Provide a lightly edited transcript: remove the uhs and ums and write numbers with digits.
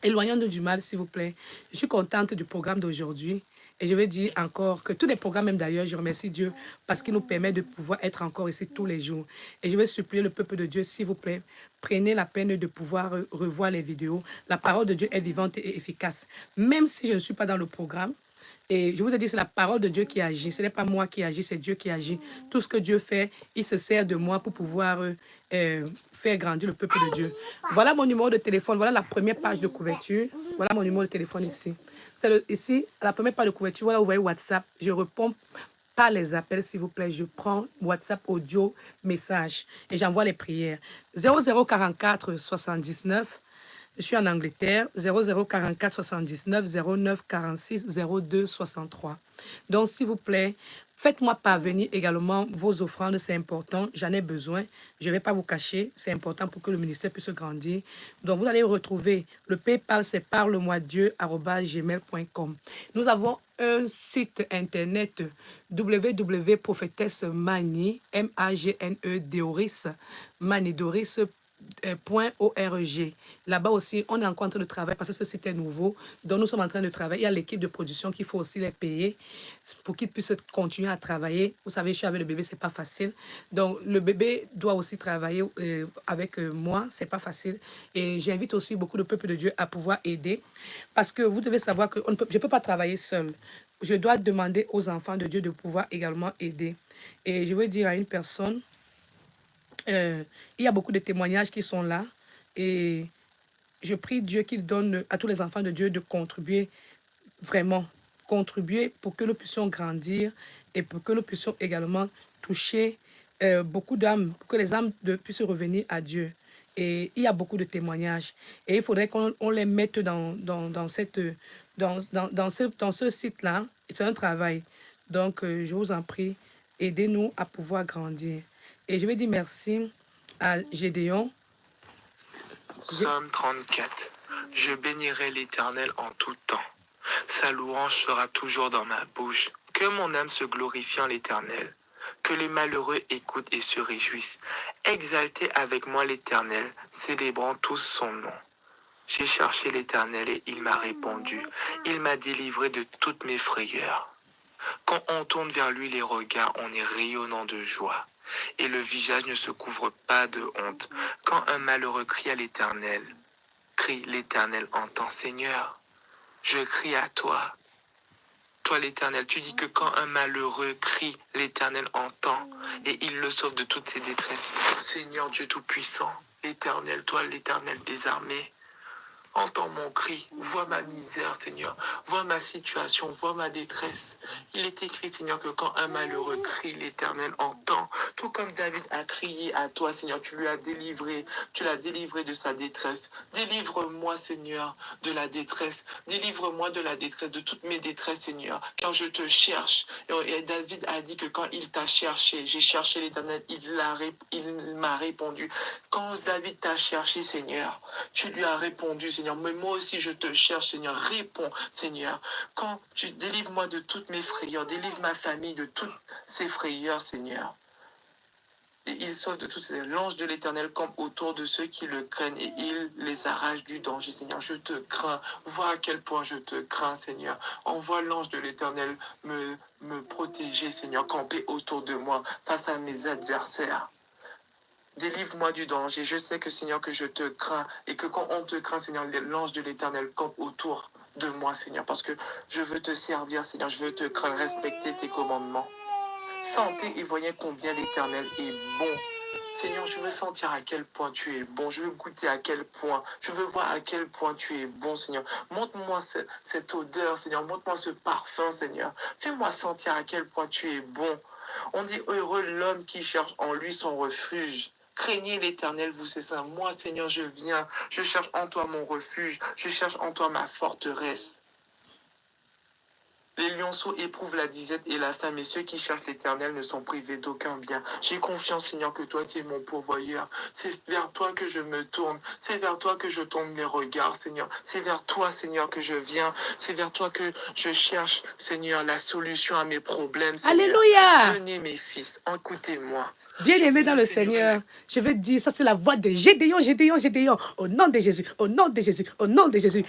Éloignons-nous du mal, s'il vous plaît. Je suis contente du programme d'aujourd'hui. Et je vais dire encore que tous les programmes, même d'ailleurs, je remercie Dieu parce qu'il nous permet de pouvoir être encore ici tous les jours. Et je vais supplier le peuple de Dieu, s'il vous plaît, prenez la peine de pouvoir revoir les vidéos. La parole de Dieu est vivante et efficace. Même si je ne suis pas dans le programme, et je vous ai dit, c'est la parole de Dieu qui agit. Ce n'est pas moi qui agis, c'est Dieu qui agit. Tout ce que Dieu fait, il se sert de moi pour pouvoir faire grandir le peuple de Dieu. Voilà mon numéro de téléphone. Voilà la première page de couverture. Voilà mon numéro de téléphone ici. C'est ici, à la première page de couverture, voilà, vous voyez WhatsApp. Je réponds pas les appels, s'il vous plaît. Je prends WhatsApp audio, message et j'envoie les prières. 0044 79. Je suis en Angleterre, 0044 79 09 46 02 63. Donc, s'il vous plaît, faites-moi parvenir également vos offrandes, c'est important, j'en ai besoin. Je ne vais pas vous cacher, c'est important pour que le ministère puisse grandir. Donc, vous allez retrouver le PayPal, c'est parle-moi-dieu@gmail.com. Nous avons un site internet www.prophétesse-mani, M-A-G-N-E, Doris, Mani, Doris, .org. Là-bas aussi, on est en train de travailler parce que ce site est nouveau. Donc, nous sommes en train de travailler. Il y a l'équipe de production qu'il faut aussi les payer pour qu'ils puissent continuer à travailler. Vous savez, je suis avec le bébé, c'est pas facile. Donc, le bébé doit aussi travailler avec moi. C'est pas facile. Et j'invite aussi beaucoup de peuple de Dieu à pouvoir aider parce que vous devez savoir que je ne peux pas travailler seul. Je dois demander aux enfants de Dieu de pouvoir également aider. Et je veux dire à une personne, il y a beaucoup de témoignages qui sont là et je prie Dieu qu'il donne à tous les enfants de Dieu de contribuer, vraiment, contribuer pour que nous puissions grandir et pour que nous puissions également toucher beaucoup d'âmes, pour que les âmes puissent revenir à Dieu. Et il y a beaucoup de témoignages. Et il faudrait qu'on les mette dans ce site-là. C'est un travail. Donc, je vous en prie, aidez-nous à pouvoir grandir. Et je vais dire merci à Gédéon. Psaume 34. Je bénirai l'Éternel en tout temps. Sa louange sera toujours dans ma bouche. Que mon âme se glorifie en l'Éternel. Que les malheureux écoutent et se réjouissent. Exaltez avec moi l'Éternel, célébrant tous son nom. J'ai cherché l'Éternel et il m'a répondu. Il m'a délivré de toutes mes frayeurs. Quand on tourne vers lui les regards, on est rayonnant de joie. Et le visage ne se couvre pas de honte. Quand un malheureux crie à l'Éternel, crie l'Éternel entend, Seigneur, je crie à toi. Toi l'Éternel, tu dis que quand un malheureux crie, l'Éternel entend et il le sauve de toutes ses détresses. Seigneur Dieu Tout-Puissant, l'Éternel, toi l'Éternel des armées, entends mon cri, vois ma misère, Seigneur, vois ma situation, vois ma détresse. Il est écrit, Seigneur, que quand un malheureux crie, l'Éternel entend. Tout comme David a crié à toi, Seigneur, tu l'as délivré de sa détresse. Délivre-moi, Seigneur, de la détresse. Délivre-moi de la détresse, de toutes mes détresses, Seigneur, car je te cherche. Et David a dit que quand il t'a cherché, j'ai cherché l'Éternel, il m'a répondu. Quand David t'a cherché, Seigneur, tu lui as répondu, Seigneur. Mais moi aussi, je te cherche, Seigneur. Réponds, Seigneur. Quand tu délivres-moi de toutes mes frayeurs, délivre ma famille de toutes ses frayeurs, Seigneur. Et il sauve de toutes ces l'ange de l'Éternel comme autour de ceux qui le craignent et il les arrache du danger, Seigneur. Je te crains. Vois à quel point je te crains, Seigneur. Envoie l'ange de l'Éternel me protéger, Seigneur, camper autour de moi face à mes adversaires. Délivre-moi du danger. Je sais que, Seigneur, que je te crains et que quand on te craint, Seigneur, l'ange de l'Éternel campe autour de moi, Seigneur, parce que je veux te servir, Seigneur. Je veux te craindre, respecter tes commandements. Sentez et voyez combien l'Éternel est bon. Seigneur, je veux sentir à quel point tu es bon. Je veux goûter à quel point. Je veux voir à quel point tu es bon, Seigneur. Montre-moi cette odeur, Seigneur. Montre-moi ce parfum, Seigneur. Fais-moi sentir à quel point tu es bon. On dit heureux l'homme qui cherche en lui son refuge. Craignez l'Éternel, vous c'est ça. Moi, Seigneur, je viens. Je cherche en toi mon refuge. Je cherche en toi ma forteresse. Les lionceaux éprouvent la disette et la faim, mais ceux qui cherchent l'Éternel ne sont privés d'aucun bien. J'ai confiance, Seigneur, que toi, tu es mon pourvoyeur. C'est vers toi que je me tourne. C'est vers toi que je tourne mes regards, Seigneur. C'est vers toi, Seigneur, que je viens. C'est vers toi que je cherche, Seigneur, la solution à mes problèmes, Seigneur. Alléluia! Venez, mes fils, écoutez-moi. Bien-aimé dans le Seigneur, je veux dire, ça c'est la voix de Gédéon, Gédéon, Gédéon, au nom de Jésus, au nom de Jésus, au nom de Jésus.